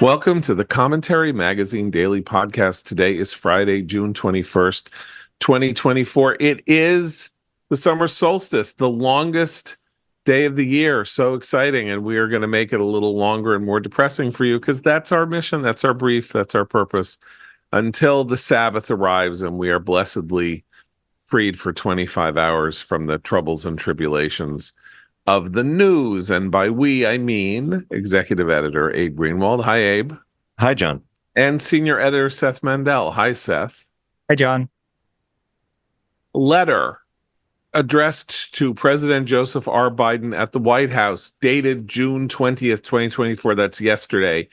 Welcome to the Commentary Magazine Daily Podcast. Today is Friday, June 21st, 2024. It is the summer solstice, the longest day of the year. So exciting. And we are going to make it a little longer and more depressing for you because that's our mission. That's our brief. That's our purpose until the Sabbath arrives and we are blessedly freed for 25 hours from the troubles and tribulations of the news. And by we, I mean executive editor Abe Greenwald. Hi, Abe. Hi, John. And senior editor Seth Mandel. Hi, Seth. Hi, John. Letter addressed to President Joseph R. Biden at the White House, dated June 20th, 2024. That's yesterday.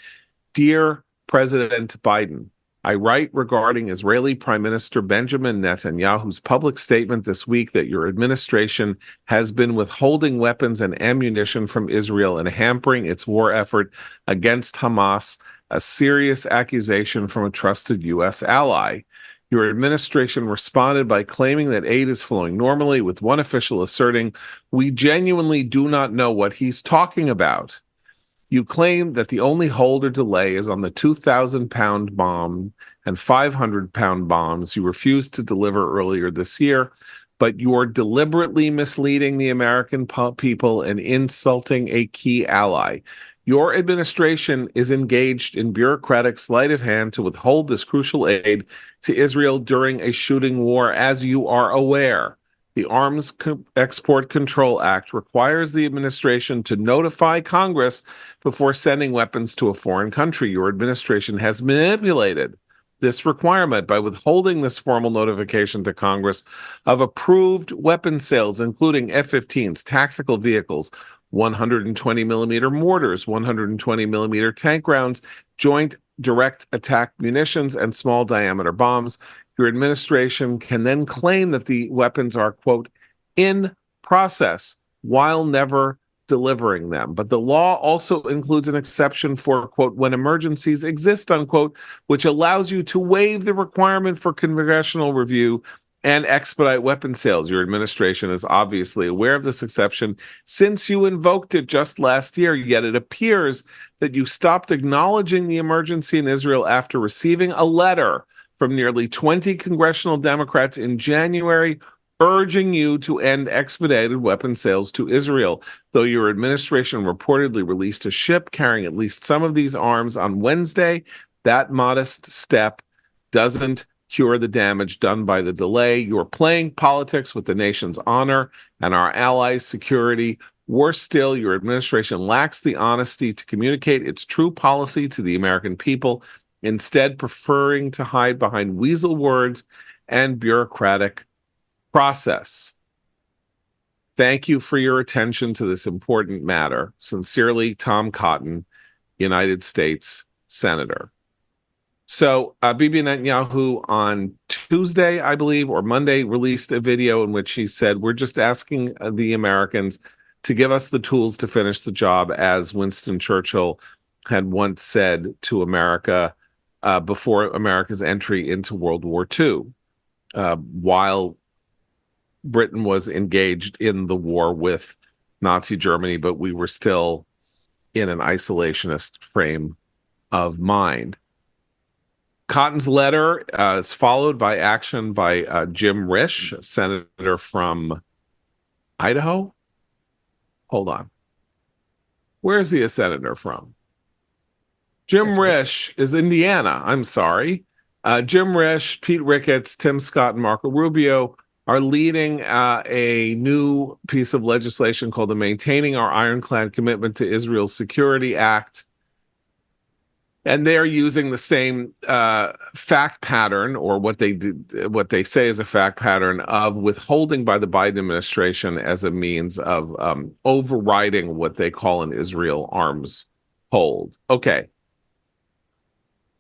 Dear President Biden, I write regarding Israeli Prime Minister Benjamin Netanyahu's public statement this week that your administration has been withholding weapons and ammunition from Israel and hampering its war effort against Hamas, a serious accusation from a trusted U.S. ally. Your administration responded by claiming that aid is flowing normally, with one official asserting, "We genuinely do not know what he's talking about." You claim that the only hold or delay is on the 2,000-pound bomb and 500-pound bombs you refused to deliver earlier this year, but you're deliberately misleading the American people and insulting a key ally. Your administration is engaged in bureaucratic sleight of hand to withhold this crucial aid to Israel during a shooting war, as you are aware. The Arms Export Control Act requires the administration to notify Congress before sending weapons to a foreign country. Your administration has manipulated this requirement by withholding this formal notification to Congress of approved weapon sales, including F-15s, tactical vehicles, 120 millimeter mortars, 120 millimeter tank rounds, joint direct attack munitions, and small diameter bombs. Your administration can then claim that the weapons are, quote, in process while never delivering them. But the law also includes an exception for, quote, when emergencies exist, unquote, which allows you to waive the requirement for congressional review and expedite weapon sales. Your administration is obviously aware of this exception since you invoked it just last year, yet it appears that you stopped acknowledging the emergency in Israel after receiving a letter from nearly 20 congressional Democrats in January urging you to end expedited weapon sales to Israel. Though your administration reportedly released a ship carrying at least some of these arms on Wednesday, that modest step doesn't cure the damage done by the delay. You're playing politics with the nation's honor and our allies' security. Worse still, your administration lacks the honesty to communicate its true policy to the American people, instead preferring to hide behind weasel words and bureaucratic process. Thank you for your attention to this important matter. Sincerely, Tom Cotton, United States Senator. So Bibi Netanyahu on Tuesday, I believe, or Monday, released a video in which he said, we're just asking the Americans to give us the tools to finish the job, as Winston Churchill had once said to America before America's entry into World War II, while Britain was engaged in the war with Nazi Germany, but we were still in an isolationist frame of mind. Cotton's letter is followed by action by Jim Risch, a senator from Idaho. Hold on. Where is he a senator from? Jim Risch is Indiana. I'm sorry. Jim Risch, Pete Ricketts, Tim Scott, and Marco Rubio are leading a new piece of legislation called the Maintaining Our Ironclad Commitment to Israel's Security Act. And they're using the same fact pattern, or what they say is a fact pattern, of withholding by the Biden administration as a means of overriding what they call an Israel arms hold. Okay.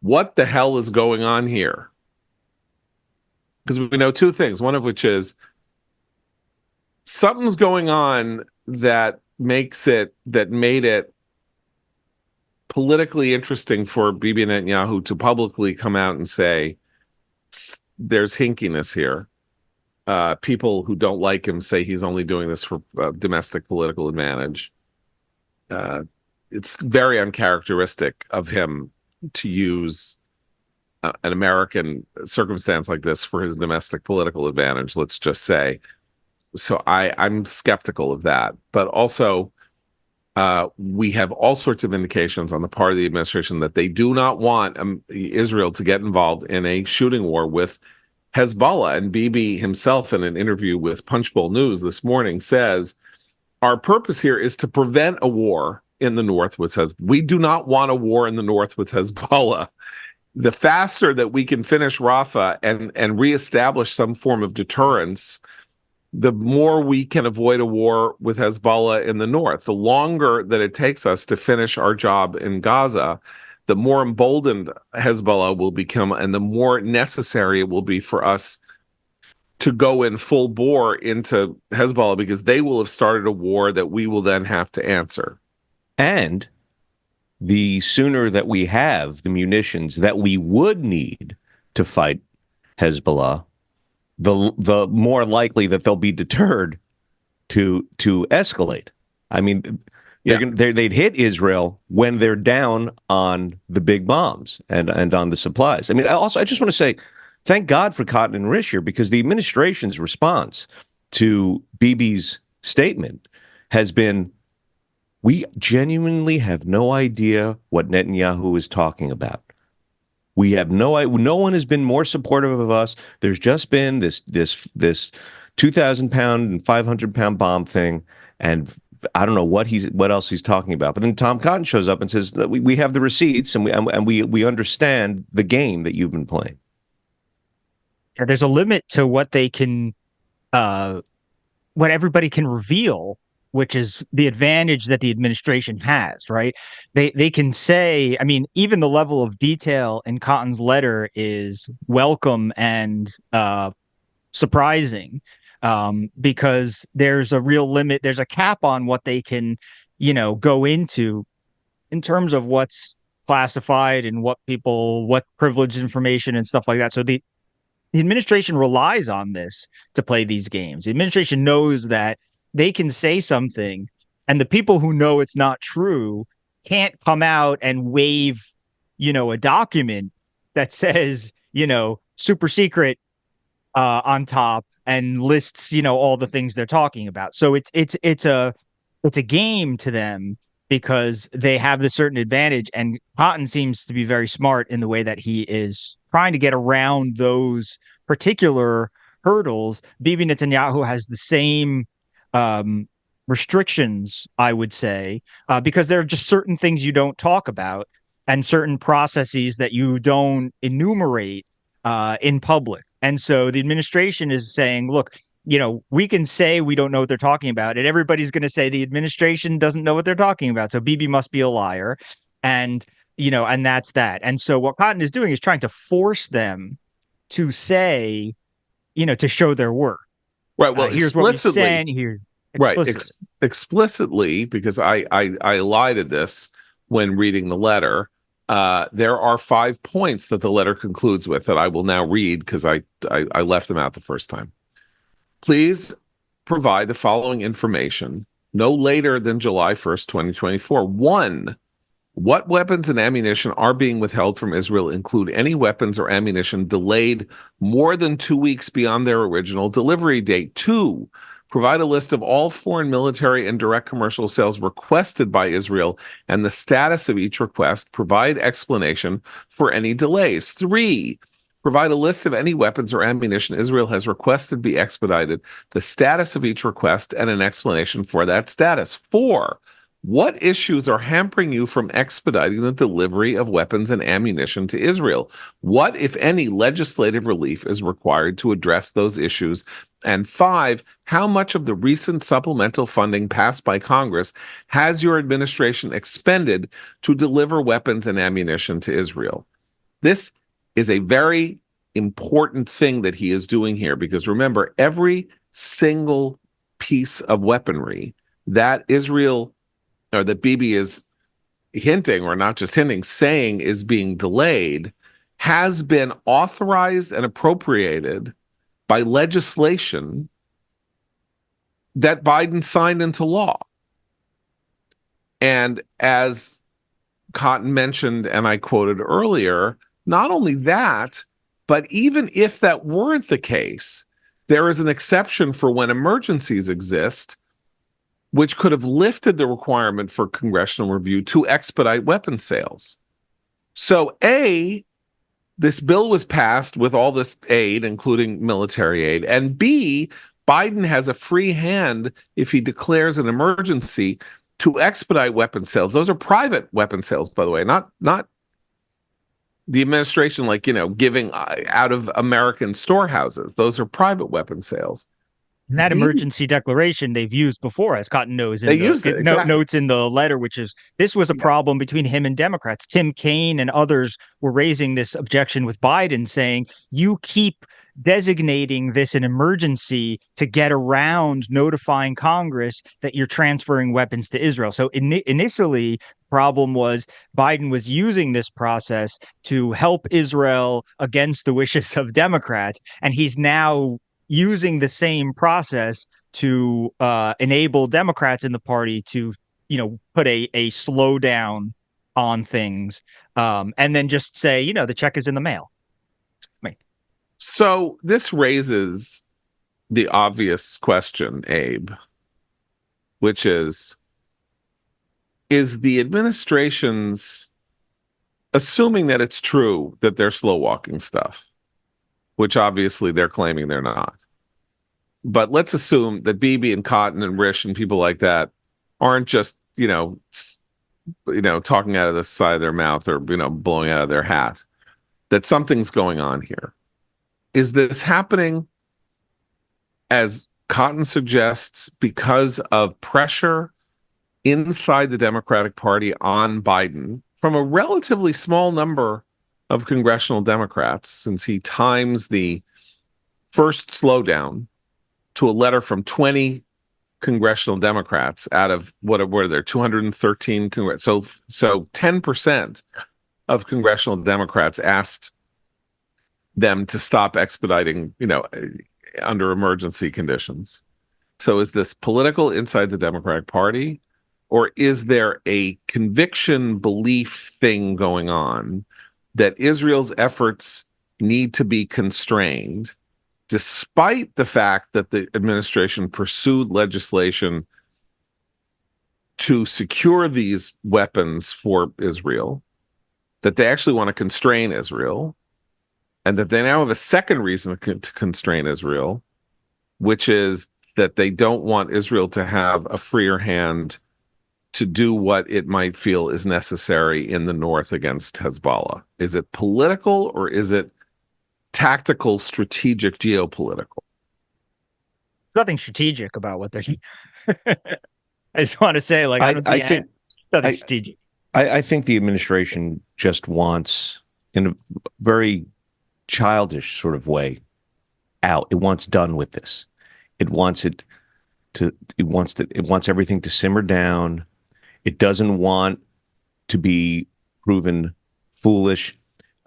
What the hell is going on here? Because we know two things, one of which is something's going on that made it politically interesting for Bibi Netanyahu to publicly come out and say there's hinkiness here. People who don't like him say he's only doing this for domestic political advantage. It's very uncharacteristic of him to use an American circumstance like this for his domestic political advantage, let's just say. So I'm skeptical of that. But also, we have all sorts of indications on the part of the administration that they do not want Israel to get involved in a shooting war with Hezbollah. And Bibi himself, in an interview with Punchbowl News this morning, says, our purpose here is to prevent a war in the north with Hezbollah. We do not want a war in the north with Hezbollah. The faster that we can finish Rafah and reestablish some form of deterrence, the more we can avoid a war with Hezbollah in the north. The longer that it takes us to finish our job in Gaza, the more emboldened Hezbollah will become, and the more necessary it will be for us to go in full bore into Hezbollah, because they will have started a war that we will then have to answer. And the sooner that we have the munitions that we would need to fight Hezbollah, the more likely that they'll be deterred to escalate. I mean, they'd hit Israel when they're down on the big bombs and on the supplies. I mean, I just want to say, thank God for Cotton and Risch here, because the administration's response to Bibi's statement has been, we genuinely have no idea what Netanyahu is talking about. We have no one has been more supportive of us. There's just been this 2,000-pound and 500-pound bomb thing, and I don't know what else he's talking about. But then Tom Cotton shows up and says, we have the receipts, and we understand the game that you've been playing. Yeah, there's a limit to what they can, what everybody can reveal, which is the advantage that the administration has, right? They can say, I mean, even the level of detail in Cotton's letter is welcome and surprising, because there's a real limit. There's a cap on what they can, go into in terms of what's classified and what privileged information and stuff like that. So the administration relies on this to play these games. The administration knows that they can say something, and the people who know it's not true can't come out and wave, a document that says, super secret on top and lists, all the things they're talking about. So it's a game to them because they have this certain advantage. And Cotton seems to be very smart in the way that he is trying to get around those particular hurdles. Bibi Netanyahu has the same restrictions, I would say, because there are just certain things you don't talk about and certain processes that you don't enumerate in public. And so the administration is saying, look, we can say we don't know what they're talking about, and everybody's going to say the administration doesn't know what they're talking about. So Bibi must be a liar. And, and that's that. And so what Cotton is doing is trying to force them to say, to show their work. Right. Well, here's what we're saying here. Explicitly, because I elided this when reading the letter. There are 5 points that the letter concludes with that I will now read because I left them out the first time. Please provide the following information no later than July 1st, 2024. 1. What weapons and ammunition are being withheld from Israel include any weapons or ammunition delayed more than 2 weeks beyond their original delivery date. 2. Provide a list of all foreign military and direct commercial sales requested by Israel and the status of each request. Provide explanation for any delays. 3. Provide a list of any weapons or ammunition Israel has requested be expedited, the status of each request, and an explanation for that status. 4. What issues are hampering you from expediting the delivery of weapons and ammunition to Israel? What, if any, legislative relief is required to address those issues? And 5, how much of the recent supplemental funding passed by Congress has your administration expended to deliver weapons and ammunition to Israel? This is a very important thing that he is doing here, because remember, every single piece of weaponry that Israel, or that Bibi is hinting, or not just hinting, saying is being delayed, has been authorized and appropriated by legislation that Biden signed into law. And as Cotton mentioned and I quoted earlier, not only that, but even if that weren't the case, there is an exception for when emergencies exist, which could have lifted the requirement for congressional review to expedite weapons sales. So, A, this bill was passed with all this aid, including military aid, and B, Biden has a free hand if he declares an emergency to expedite weapons sales. Those are private weapons sales, by the way, not the administration, like, giving out of American storehouses. Those are private weapon sales. And that emergency declaration they've used before, as Cotton knows, They used it, exactly. Notes in the letter, which is this was a problem between him and Democrats. Tim Kaine and others were raising this objection with Biden, saying you keep designating this an emergency to get around notifying Congress that you're transferring weapons to Israel. So initially, the problem was Biden was using this process to help Israel against the wishes of Democrats, and he's now using the same process to enable Democrats in the party to, put a slowdown on things, and then just say, the check is in the mail. So this raises the obvious question, Abe, which is the administration's, assuming that it's true that they're slow walking stuff, which obviously they're claiming they're not. But let's assume that Bibi and Cotton and Risch and people like that aren't just, talking out of the side of their mouth or, blowing out of their hat, that something's going on here. Is this happening, as Cotton suggests, because of pressure inside the Democratic Party on Biden from a relatively small number of congressional Democrats, since he times the first slowdown to a letter from 20 congressional Democrats out of what are there 213 so 10% of congressional Democrats asked them to stop expediting, under emergency conditions. So is this political inside the Democratic Party, or is there a conviction belief thing going on that Israel's efforts need to be constrained, despite the fact that the administration pursued legislation to secure these weapons for Israel, that they actually want to constrain Israel, and that they now have a second reason to constrain Israel, which is that they don't want Israel to have a freer hand to do what it might feel is necessary in the north against Hezbollah? Is it political, or is it tactical, strategic, geopolitical? Nothing strategic about what they're I just want to say, I don't see nothing strategic. I think the administration just wants, in a very childish sort of way, out. It wants done with this. It wants everything to simmer down. It doesn't want to be proven foolish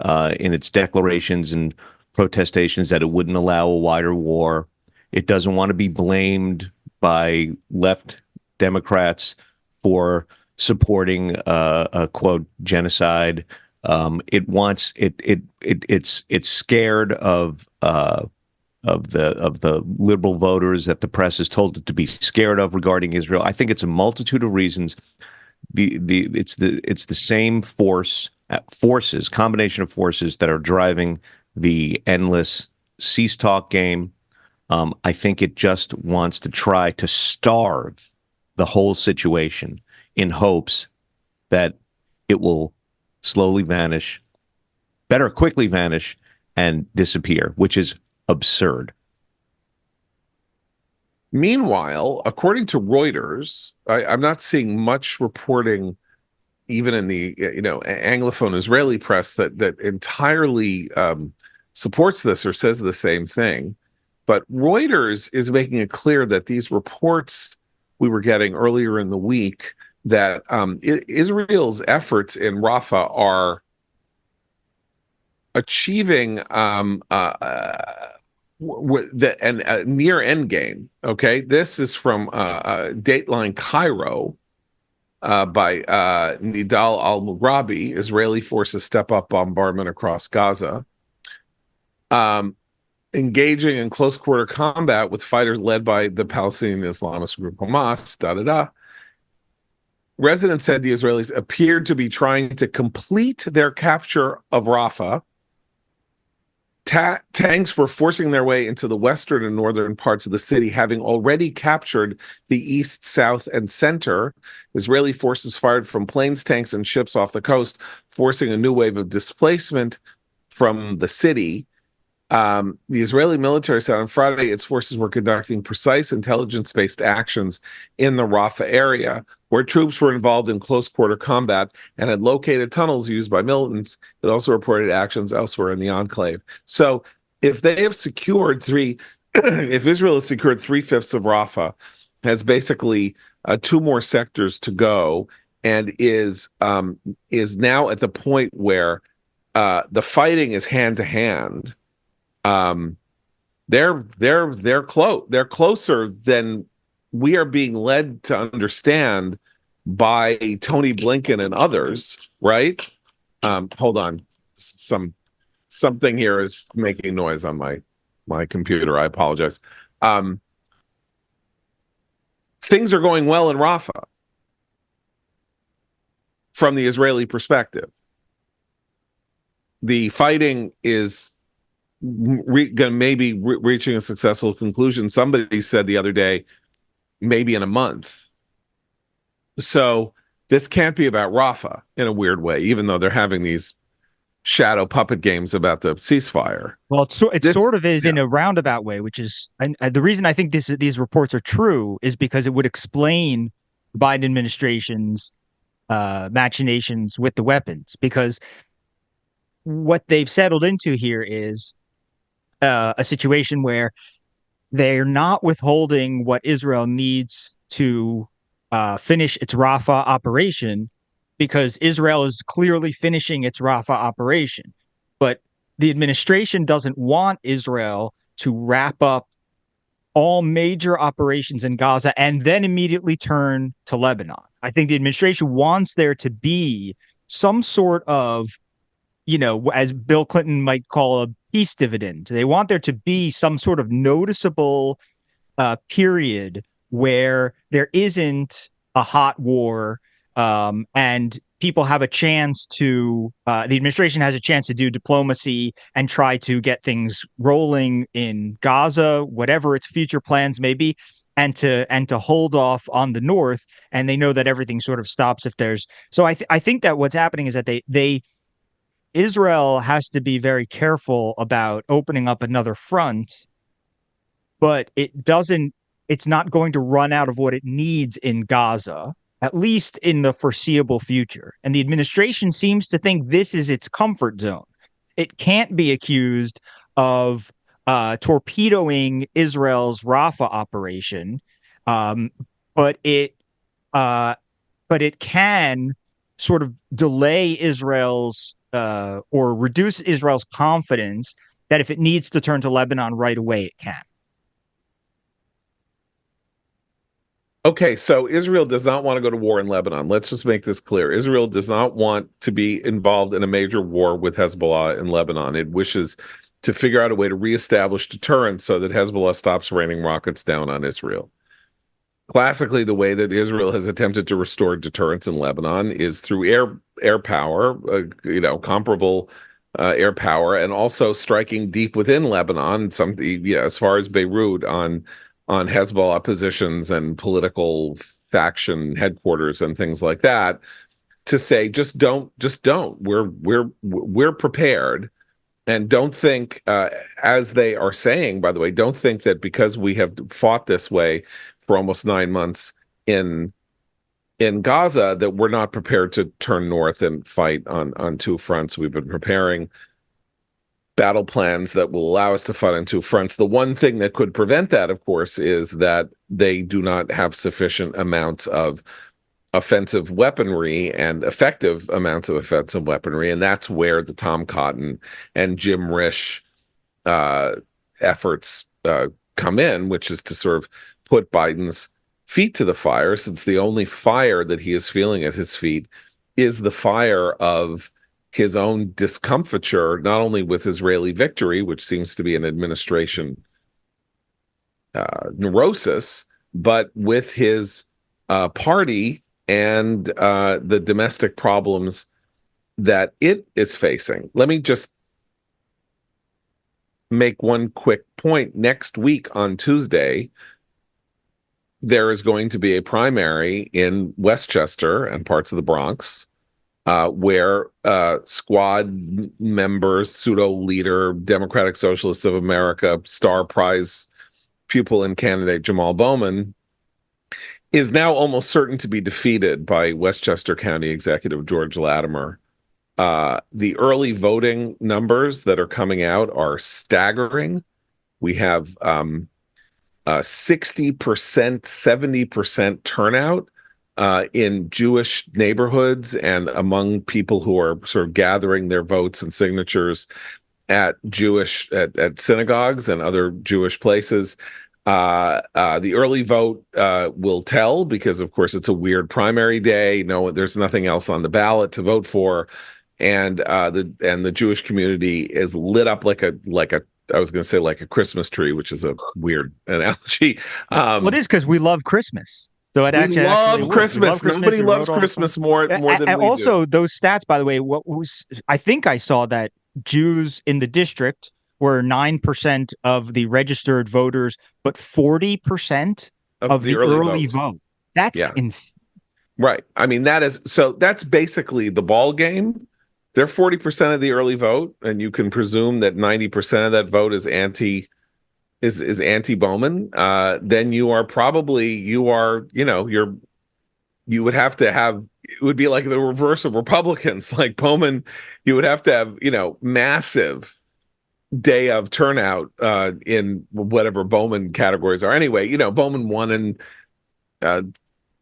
in its declarations and protestations that it wouldn't allow a wider war. It doesn't want to be blamed by left Democrats for supporting a quote genocide. It's scared of the liberal voters that the press has told it to be scared of regarding Israel. I think it's a multitude of reasons. It's the same combination of forces that are driving the endless cease talk game. I think it just wants to try to starve the whole situation in hopes that it will slowly vanish, better quickly vanish, and disappear, which is absurd. Meanwhile, according to Reuters, I'm not seeing much reporting, even in the Anglophone Israeli press, that entirely supports this or says the same thing. But Reuters is making it clear that these reports we were getting earlier in the week that Israel's efforts in Rafah are achieving the near end game. Okay, this is from Dateline Cairo, by Nidal al-Murabi. Israeli forces step up bombardment across Gaza. Engaging in close quarter combat with fighters led by the Palestinian Islamist group Hamas. Da da da. Residents said the Israelis appeared to be trying to complete their capture of Rafah. Tanks were forcing their way into the western and northern parts of the city, having already captured the east, south, and center. Israeli forces fired from planes, tanks, and ships off the coast, forcing a new wave of displacement from the city. The Israeli military said on Friday its forces were conducting precise intelligence-based actions in the Rafah area, where troops were involved in close quarter combat and had located tunnels used by militants. It also reported actions elsewhere in the enclave. So if they have secured if Israel has secured 3/5 of Rafah, has basically two more sectors to go, and is now at the point where the fighting is hand to hand. They're close. They're closer than we are being led to understand by Tony Blinken and others, right? Hold on. Something here is making noise on my computer. I apologize. Things are going well in Rafah from the Israeli perspective. The fighting is maybe reaching a successful conclusion. Somebody said the other day, maybe in a month. So this can't be about Rafah in a weird way, even though they're having these shadow puppet games about the ceasefire. Well, it sort of is in a roundabout way, which is the reason I think these reports are true is because it would explain the Biden administration's machinations with the weapons, because what they've settled into here is a situation where they're not withholding what Israel needs to finish its Rafah operation, because Israel is clearly finishing its Rafah operation. But the administration doesn't want Israel to wrap up all major operations in Gaza and then immediately turn to Lebanon. I think the administration wants there to be some sort of, as Bill Clinton might call a peace dividend. They want there to be some sort of noticeable period where there isn't a hot war, and people have a chance to, the administration has a chance to do diplomacy and try to get things rolling in Gaza, whatever its future plans may be, and to hold off on the north. And they know that everything sort of stops if there's. So I think that what's happening is that Israel has to be very careful about opening up another front, but it's not going to run out of what it needs in Gaza, at least in the foreseeable future. And the administration seems to think this is its comfort zone. It can't be accused of torpedoing Israel's Rafah operation, but it can sort of delay Israel's or reduce Israel's confidence that if it needs to turn to Lebanon right away, it can. Okay, so Israel does not want to go to war in Lebanon. Let's just make this clear. Israel does not want to be involved in a major war with Hezbollah in Lebanon. It wishes to figure out a way to reestablish deterrence so that Hezbollah stops raining rockets down on Israel. Classically, the way that Israel has attempted to restore deterrence in Lebanon is through air power, comparable air power, and also striking deep within Lebanon, as far as Beirut, on Hezbollah positions and political faction headquarters and things like that, to say just don't. We're prepared. And don't think, as they are saying, by the way, don't think that because we have fought this way for almost 9 months in Gaza that we're not prepared to turn north and fight on two fronts. We've been preparing battle plans that will allow us to fight on two fronts. The one thing that could prevent that, of course, is that they do not have sufficient amounts of offensive weaponry and effective amounts of offensive weaponry. And that's where the Tom Cotton and Jim Risch efforts come in, which is to sort of put Biden's feet to the fire, since the only fire that he is feeling at his feet is the fire of his own discomfiture, not only with Israeli victory, which seems to be an administration neurosis, but with his party and the domestic problems that it is facing. Let me just make one quick point. Next week on Tuesday, there is going to be a primary in Westchester and parts of the Bronx where squad members, pseudo leader, Democratic Socialists of America, star prize pupil and candidate Jamal Bowman is now almost certain to be defeated by Westchester County Executive George Latimer. The early voting numbers that are coming out are staggering. We have 60%, 70% turnout in Jewish neighborhoods and among people who are sort of gathering their votes and signatures at synagogues and other Jewish places. The early vote will tell, because of course it's a weird primary day. No, there's nothing else on the ballot to vote for, and the Jewish community is lit up like a I was going to say like a Christmas tree, which is a weird analogy. Well, it is because we love Christmas. So it we love Christmas. Nobody loves Christmas more than we also do. Those stats, by the way, I think I saw that Jews in the district were 9% of the registered voters, but 40% of the early vote. That's insane. Right. I mean, that's basically the ball game. They're 40% of the early vote, and you can presume that 90% of that vote is anti Bowman. Then you would have to have, it would be like the reverse of Republicans. Like Bowman, you would have to have, massive day of turnout in whatever Bowman categories are. Anyway, Bowman won in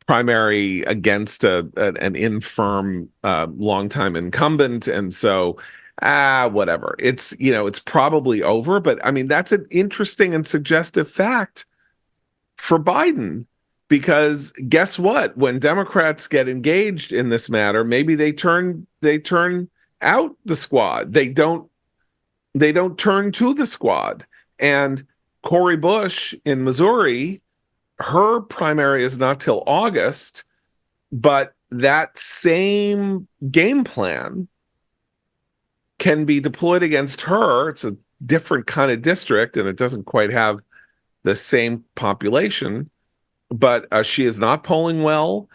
primary against an infirm longtime incumbent, and so whatever. It's probably over, but I mean that's an interesting and suggestive fact for Biden, because guess what? When Democrats get engaged in this matter, maybe they turn out the squad. They don't turn to the squad. And Cori Bush in Missouri, her primary is not till August, but that same game plan can be deployed against her. It's a different kind of district, and it doesn't quite have the same population, but she is not polling well.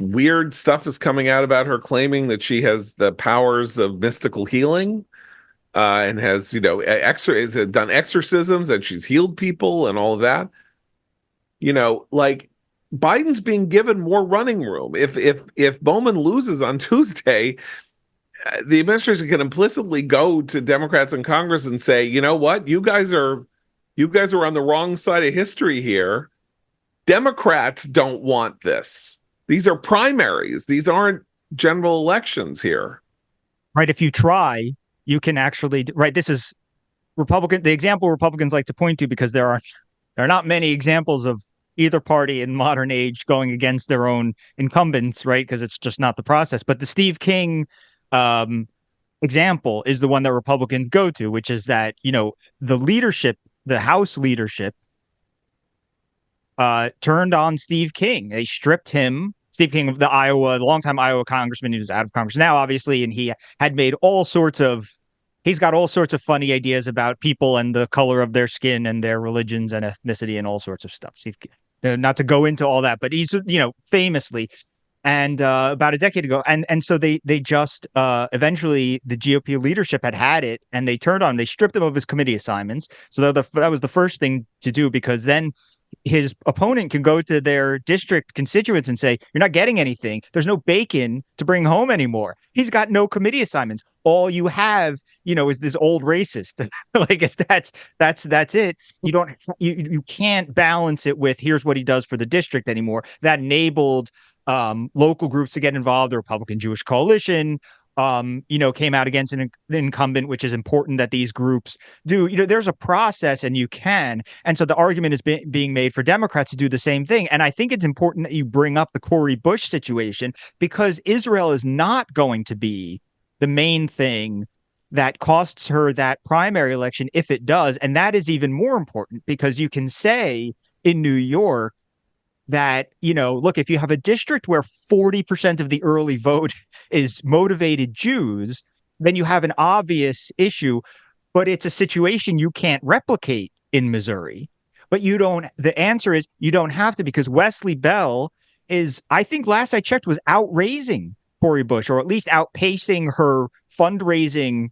Weird stuff is coming out about her claiming that she has the powers of mystical healing. And has done exorcisms, and she's healed people and all of that. Like Biden's being given more running room. If Bowman loses on Tuesday, the administration can implicitly go to Democrats in Congress and say, you know what, you guys are on the wrong side of history here. Democrats don't want this. These are primaries. These aren't general elections here. Right. If you try, you can actually, right. This is the example Republicans like to point to, because there are not many examples of either party in modern age going against their own incumbents, right? Because it's just not the process. But the Steve King example is the one that Republicans go to, which is that, the leadership, the House leadership, turned on Steve King. They stripped him. Steve King, the longtime Iowa congressman, he was out of Congress now, obviously, and he had made he's got all sorts of funny ideas about people and the color of their skin and their religions and ethnicity and all sorts of stuff. Steve, not to go into all that, but he's, famously, and about a decade ago. And so they just eventually the GOP leadership had it, and they turned on him. They stripped him of his committee assignments. So that was the first thing to do, because then his opponent can go to their district constituents and say, you're not getting anything. There's no bacon to bring home anymore. He's got no committee assignments. All you have, is this old racist. Like that's it. You can't balance it with here's what he does for the district anymore. That enabled local groups to get involved, the Republican Jewish Coalition, came out against an incumbent, which is important that these groups do. There's a process, and you can. And so the argument is being made for Democrats to do the same thing. And I think it's important that you bring up the Cori Bush situation, because Israel is not going to be the main thing that costs her that primary election if it does. And that is even more important, because you can say in New York that, look, if you have a district where 40% of the early vote is motivated Jews, then you have an obvious issue, but it's a situation you can't replicate in Missouri. But the answer is you don't have to, because Wesley Bell is, I think last I checked, was outraising Cori Bush, or at least outpacing her fundraising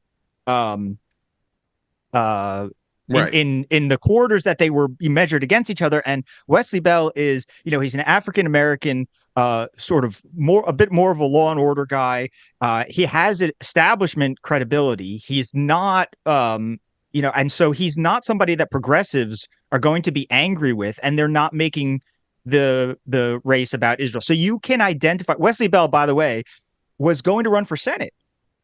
Right. in the quarters that they were measured against each other. And Wesley Bell is, he's an African American, sort of a bit more of a law and order guy. He has establishment credibility. He's not, and so he's not somebody that progressives are going to be angry with, and they're not making the race about Israel. So you can identify Wesley Bell, by the way, was going to run for Senate,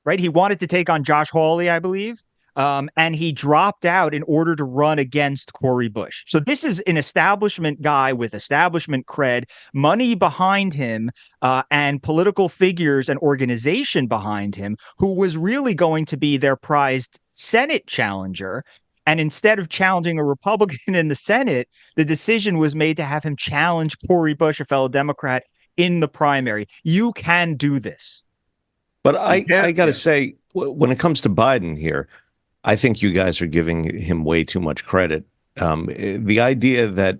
right? He wanted to take on Josh Hawley, I believe. And he dropped out in order to run against Cori Bush. So this is an establishment guy with establishment cred, money behind him, and political figures and organization behind him, who was really going to be their prized Senate challenger. And instead of challenging a Republican in the Senate, the decision was made to have him challenge Cori Bush, a fellow Democrat, in the primary. You can do this. But I got to say, when it comes to Biden here, I think you guys are giving him way too much credit. The idea that,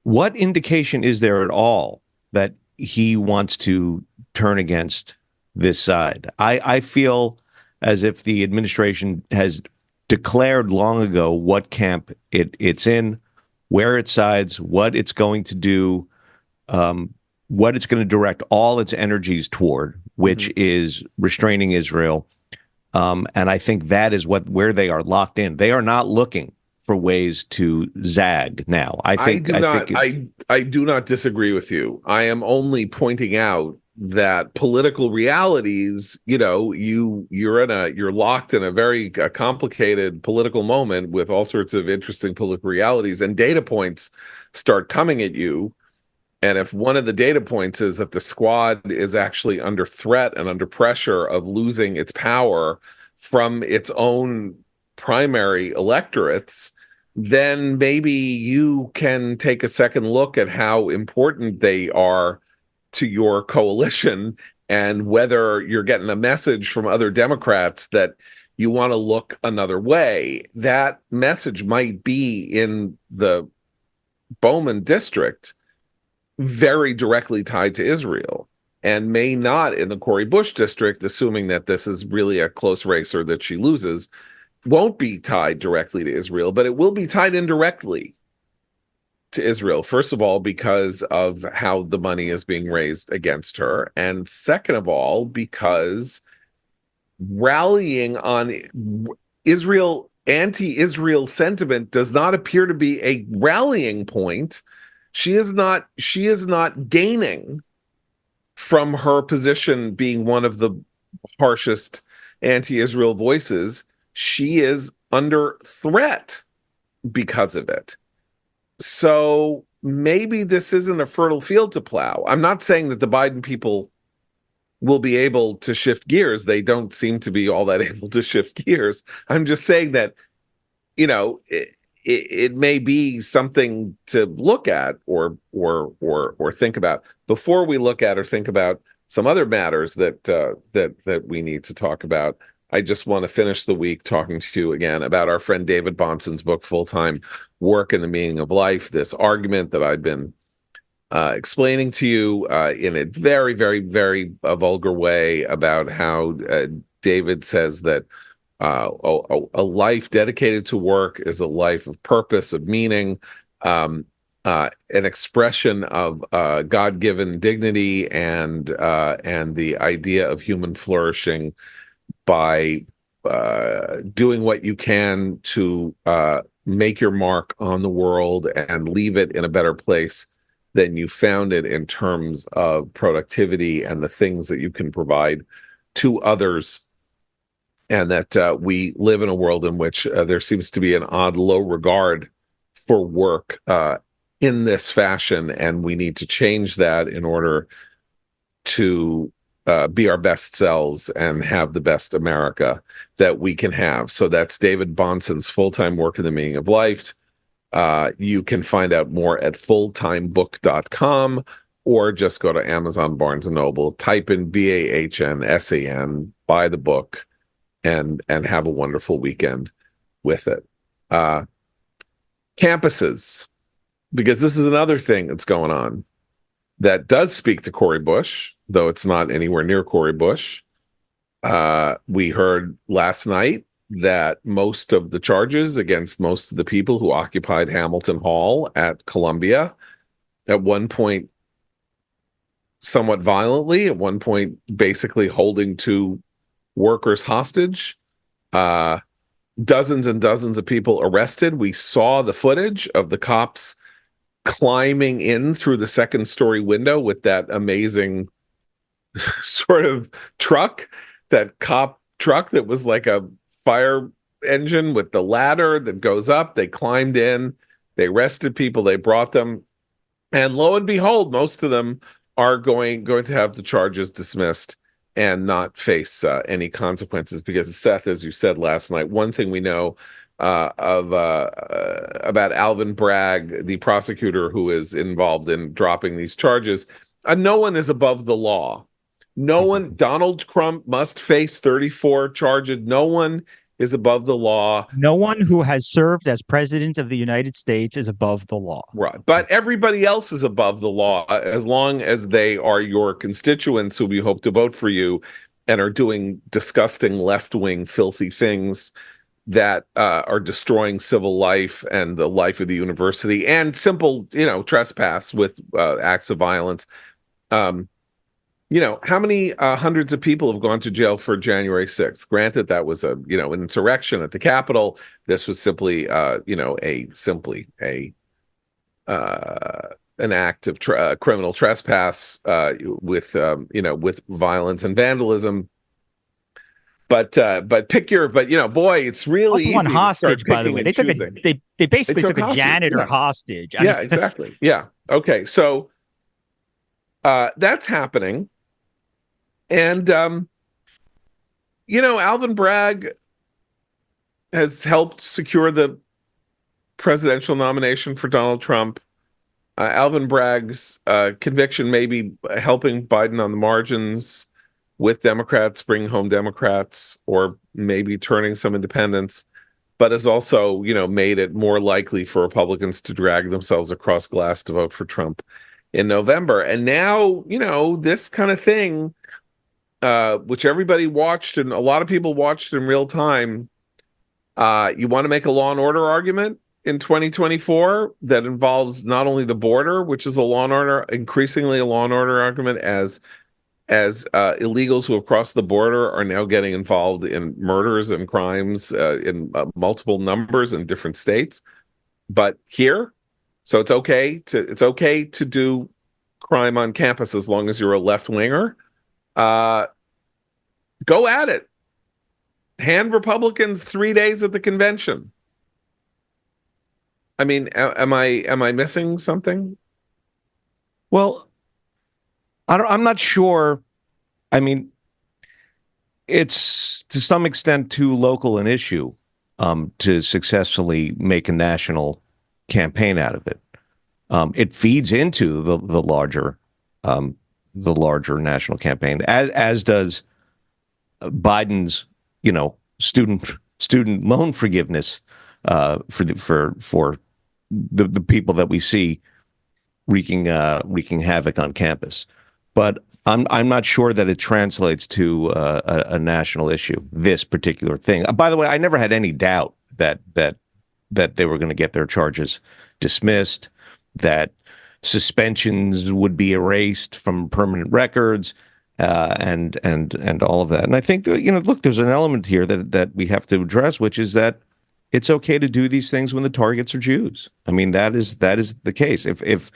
what indication is there at all that he wants to turn against this side? I feel as if the administration has declared long ago what camp it's in, where it sides, what it's going to do, what it's going to direct all its energies toward, which is restraining Israel. And I think that is where they are locked in. They are not looking for ways to zag now. I do not disagree with you. I am only pointing out that political realities, you're locked in a very complicated political moment with all sorts of interesting political realities, and data points start coming at you. And if one of the data points is that the squad is actually under threat and under pressure of losing its power from its own primary electorates, then maybe you can take a second look at how important they are to your coalition, and whether you're getting a message from other Democrats that you want to look another way. That message might be in the Bowman district, very directly tied to Israel, and may not in the Cori Bush district, assuming that this is really a close race or that she loses, won't be tied directly to Israel, but it will be tied indirectly to Israel. First of all, because of how the money is being raised against her. And second of all, because rallying on Israel, anti-Israel sentiment does not appear to be a rallying point. She is not gaining from her position being one of the harshest anti-Israel voices. She is under threat because of it. So maybe this isn't a fertile field to plow. I'm not saying that the Biden people will be able to shift gears. They don't seem to be all that able to shift gears. I'm just saying that, it may be something to look at or think about before we look at or think about some other matters that we need to talk about. I just want to finish the week talking to you again about our friend David Bahnsen's book, Full-Time Work and the Meaning of Life. This argument that I've been explaining to you in a very, very, very vulgar way about how David says that a life dedicated to work is a life of purpose, of meaning, an expression of God-given dignity and the idea of human flourishing by doing what you can to make your mark on the world and leave it in a better place than you found it in terms of productivity and the things that you can provide to others, and that we live in a world in which there seems to be an odd low regard for work in this fashion, and we need to change that in order to be our best selves and have the best America that we can have. So that's David Bonson's Full-Time Work and the Meaning of Life. You can find out more at fulltimebook.com, or just go to Amazon, Barnes & Noble, type in BAHNSAN, buy the book, and have a wonderful weekend with it. Campuses, because this is another thing that's going on that does speak to Cori Bush, though it's not anywhere near Cori Bush. We heard last night that most of the charges against most of the people who occupied Hamilton Hall at Columbia, at one point somewhat violently, at one point basically holding two workers hostage, dozens and dozens of people arrested. We saw the footage of the cops climbing in through the second-story window with that amazing sort of truck, that cop truck that was like a fire engine with the ladder that goes up. They climbed in, they arrested people, they brought them, and lo and behold, most of them are going to have the charges dismissed and not face any consequences. Because, Seth, as you said last night, one thing we know about Alvin Bragg, the prosecutor who is involved in dropping these charges, no one is above the law. No one. Donald Trump must face 34 charges. No one is above the law. No one who has served as president of the United States is above the law. Right. But everybody else is above the law, as long as they are your constituents who we hope to vote for you and are doing disgusting left-wing filthy things that are destroying civil life and the life of the university, and simple, trespass with acts of violence. How many hundreds of people have gone to jail for January 6th? Granted, that was an insurrection at the Capitol. This was simply, an act of criminal trespass with violence and vandalism. But boy, it's really also one easy hostage, to start by the way. They basically took a janitor hostage. Yeah, exactly. Yeah. Okay. So that's happening. And, Alvin Bragg has helped secure the presidential nomination for Donald Trump. Alvin Bragg's conviction may be helping Biden on the margins with Democrats, bringing home Democrats, or maybe turning some independents, but has also, made it more likely for Republicans to drag themselves across glass to vote for Trump in November. And now, this kind of thing, which everybody watched and a lot of people watched in real time. You want to make a law and order argument in 2024 that involves not only the border, which is increasingly a law and order argument, as illegals who have crossed the border are now getting involved in murders and crimes in multiple numbers in different states. But here, so it's okay to do crime on campus as long as you're a left winger. Go at it. Hand Republicans 3 days at the convention. I mean, am I missing something? Well, I'm not sure. I mean, it's to some extent too local an issue to successfully make a national campaign out of it. It feeds into the larger national campaign, as does Biden's, student loan forgiveness for the people that we see wreaking havoc on campus. But I'm not sure that it translates to a national issue, this particular thing. By the way, I never had any doubt that they were going to get their charges dismissed, that suspensions would be erased from permanent records, and all of that. And I think, look, there's an element here that we have to address, which is that it's okay to do these things when the targets are Jews. I mean, that is the case. If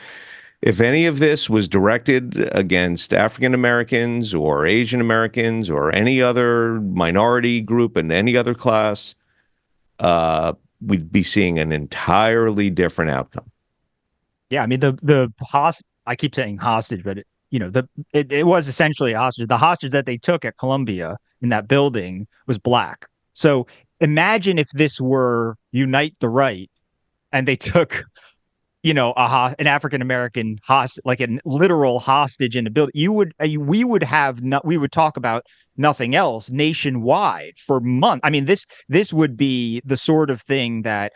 If any of this was directed against African Americans or Asian Americans or any other minority group in any other class, we'd be seeing an entirely different outcome. Yeah, I mean I keep saying hostage, but it was essentially a hostage. The hostage that they took at Columbia in that building was black. So imagine if this were Unite the Right and they took an African American like a literal hostage in a building. We would have not we would talk about nothing else nationwide for months. I mean, this would be the sort of thing that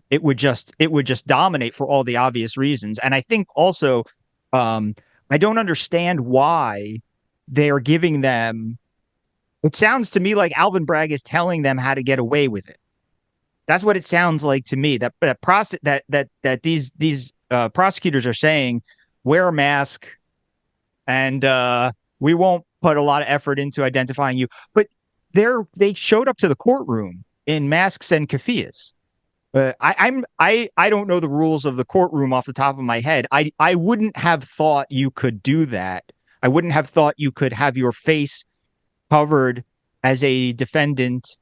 it would just dominate for all the obvious reasons. And I think also I don't understand why they are giving them. It sounds to me like Alvin Bragg is telling them how to get away with it. That's what it sounds like to me. That these prosecutors are saying, wear a mask, and we won't put a lot of effort into identifying you. But they showed up to the courtroom in masks and keffiyehs. I don't know the rules of the courtroom off the top of my head. I wouldn't have thought you could do that. I wouldn't have thought you could have your face covered as a defendant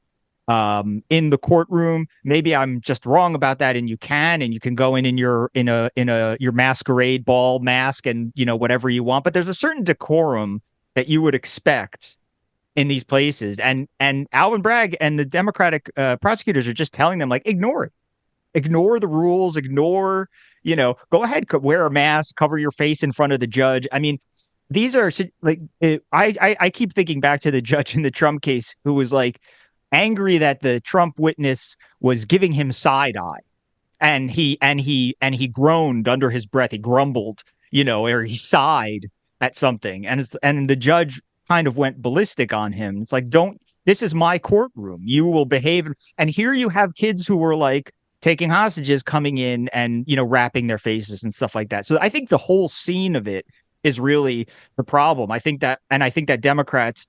in the courtroom. Maybe I'm just wrong about that, and you can go in your your masquerade ball mask and whatever you want. But there's a certain decorum that you would expect in these places, and Alvin Bragg and the Democratic prosecutors are just telling them, like, ignore it, ignore the rules, ignore go ahead, wear a mask, cover your face in front of the judge. I mean, these are like I keep thinking back to the judge in the Trump case who was like angry that the Trump witness was giving him side eye, and he groaned under his breath. He grumbled, or he sighed at something, and the judge kind of went ballistic on him. It's like, don't. This is my courtroom. You will behave. And here you have kids who were like taking hostages coming in and wrapping their faces and stuff like that. So I think the whole scene of it is really the problem. I think that Democrats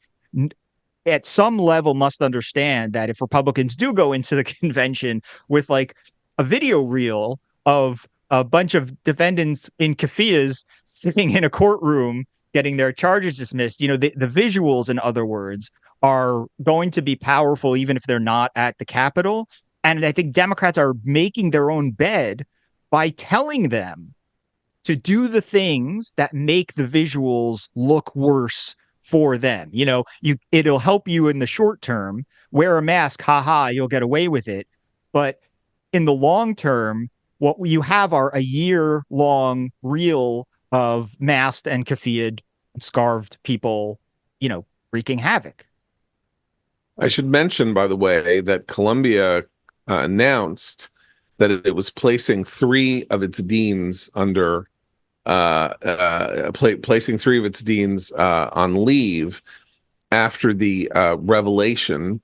at some level must understand that if Republicans do go into the convention with like a video reel of a bunch of defendants in keffiyehs sitting in a courtroom getting their charges dismissed, the visuals, in other words, are going to be powerful even if they're not at the Capitol. And I think Democrats are making their own bed by telling them to do the things that make the visuals look worse for them. It'll help you in the short term. Wear a mask, haha, you'll get away with it. But in the long term, what you have are a year-long reel of masked and keffiyed, scarved people, wreaking havoc. I should mention, by the way, that Columbia announced that it was placing three of its deans under placing three of its deans on leave after the revelation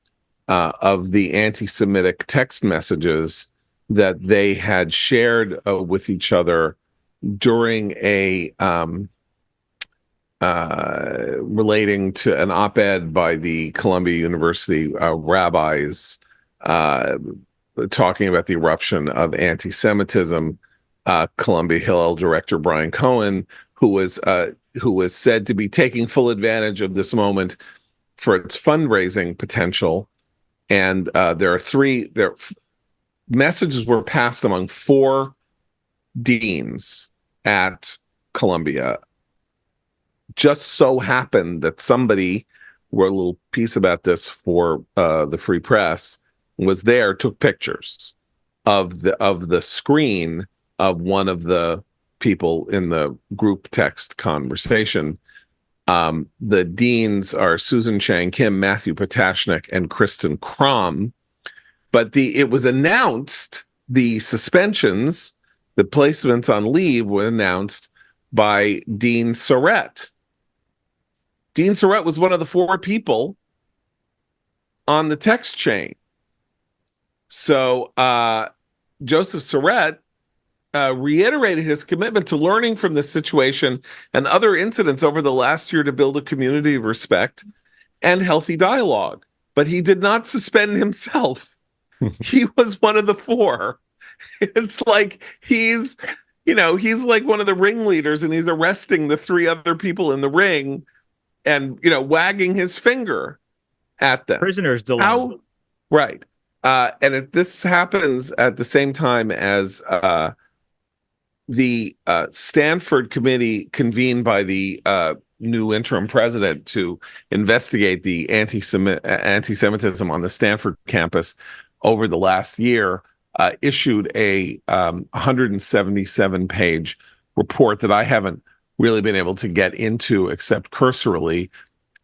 of the anti-Semitic text messages that they had shared with each other during a relating to an op-ed by the Columbia University rabbis talking about the eruption of anti-Semitism. Columbia Hillel director Brian Cohen, who was said to be taking full advantage of this moment for its fundraising potential, and messages were passed among four deans at Columbia. Just so happened that somebody wrote a little piece about this for the Free Press, was there, took pictures of the screen of one of the people in the group text conversation. The deans are Susan Chang Kim, Matthew Potashnik, and Kristen Crom. But it was announced, the suspensions, the placements on leave were announced by Dean Surratt. Dean Surratt was one of the four people on the text chain. So Joseph Surratt reiterated his commitment to learning from this situation and other incidents over the last year to build a community of respect and healthy dialogue. But he did not suspend himself. He was one of the four. It's like he's he's like one of the ringleaders, and he's arresting the three other people in the ring, and wagging his finger at them. Prisoner's dilemma. How? Right. This happens at the same time as the Stanford committee convened by the new interim president to investigate the anti-Semitism on the Stanford campus over the last year, issued a 177-page report that I haven't really been able to get into except cursorily.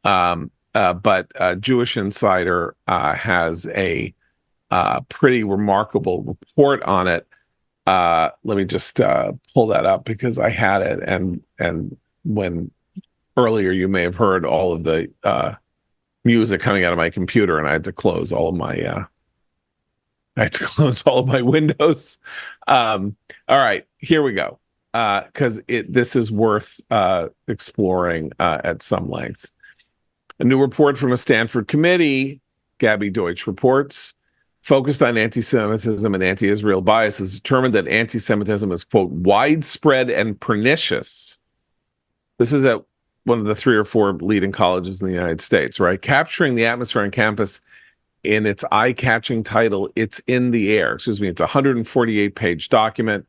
But Jewish Insider has a pretty remarkable report on it. Let me just pull that up because I had it, and when earlier you may have heard all of the music coming out of my computer, and I had to close all of my windows. All right, here we go, because this is worth exploring at some length. A new report from a Stanford committee, Gabby Deutsch reports, focused on anti-Semitism and anti-Israel bias, has determined that anti-Semitism is, quote, widespread and pernicious. This is at one of the 3 or 4 leading colleges in the United States, right? Capturing the atmosphere on campus in its eye-catching title, It's in the Air. It's a 148-page document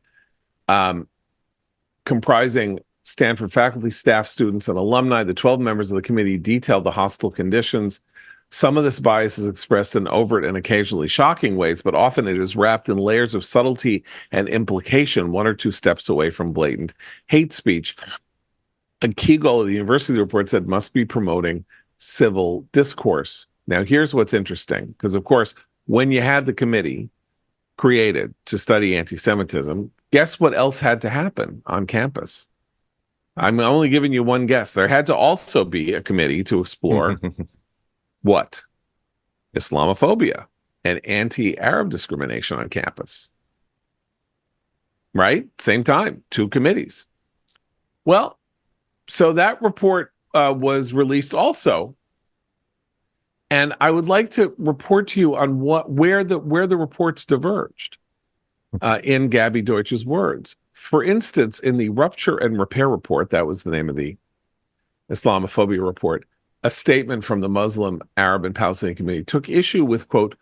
comprising Stanford faculty, staff, students, and alumni. The 12 members of the committee detailed the hostile conditions. Some of this bias is expressed in overt and occasionally shocking ways, but often it is wrapped in layers of subtlety and implication, 1 or 2 steps away from blatant hate speech. A key goal of the university report said must be promoting civil discourse. Now, here's what's interesting, because, of course, when you had the committee created to study anti-Semitism, guess what else had to happen on campus? I'm only giving you one guess. There had to also be a committee to explore what? Islamophobia and anti-Arab discrimination on campus. Right? Same time, 2 committees. Well, so that report was released also. And I would like to report to you on where the reports diverged in Gabby Deutsch's words. For instance, in the Rupture and Repair report, that was the name of the Islamophobia report, a statement from the Muslim, Arab, and Palestinian community took issue with, quote,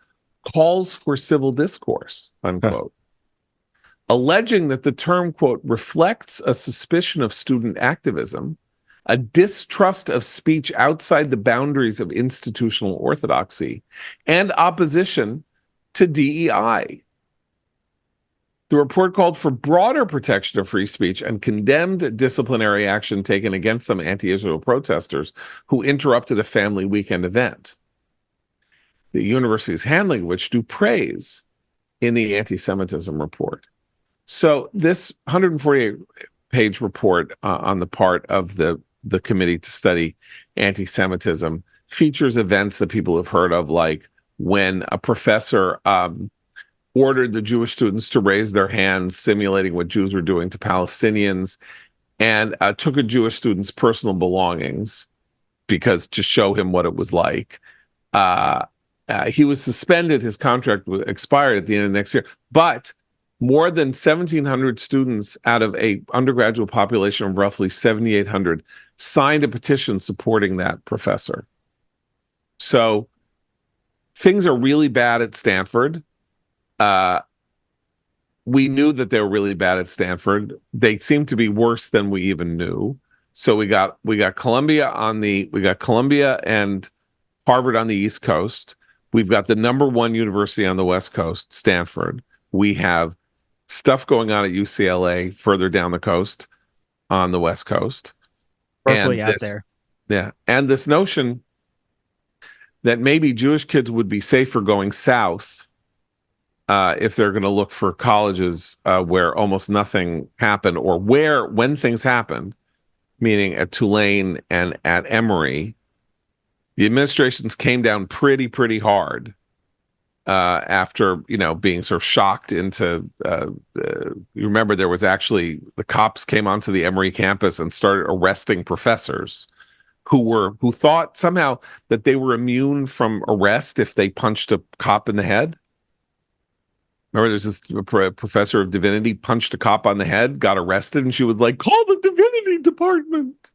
calls for civil discourse, unquote, alleging that the term, quote, reflects a suspicion of student activism, a distrust of speech outside the boundaries of institutional orthodoxy, and opposition to DEI. The report called for broader protection of free speech and condemned disciplinary action taken against some anti-Israel protesters who interrupted a family weekend event. The university's handling of which drew praise in the anti-Semitism report. So this 148-page report on the part of the committee to study anti-Semitism features events that people have heard of, like when a professor ordered the Jewish students to raise their hands, simulating what Jews were doing to Palestinians, and took a Jewish student's personal belongings to show him what it was like. He was suspended. His contract expired at the end of next year. But more than 1,700 students out of a undergraduate population of roughly 7,800 signed a petition supporting that professor. So things are really bad at Stanford. We knew that they were really bad at Stanford. They seem to be worse than we even knew. So we got Columbia and Harvard on the East Coast. We've got the number 1 university on the West Coast, Stanford. We have stuff going on at UCLA further down the coast on the West Coast. Berkeley out there. Yeah. And this notion that maybe Jewish kids would be safer going south if they're going to look for colleges where almost nothing happened, or when things happened, meaning at Tulane and at Emory, the administrations came down pretty hard after, being sort of shocked into, you remember there was actually, the cops came onto the Emory campus and started arresting professors who thought somehow that they were immune from arrest if they punched a cop in the head. Remember, there's this professor of divinity punched a cop on the head, got arrested, and she would like call the divinity department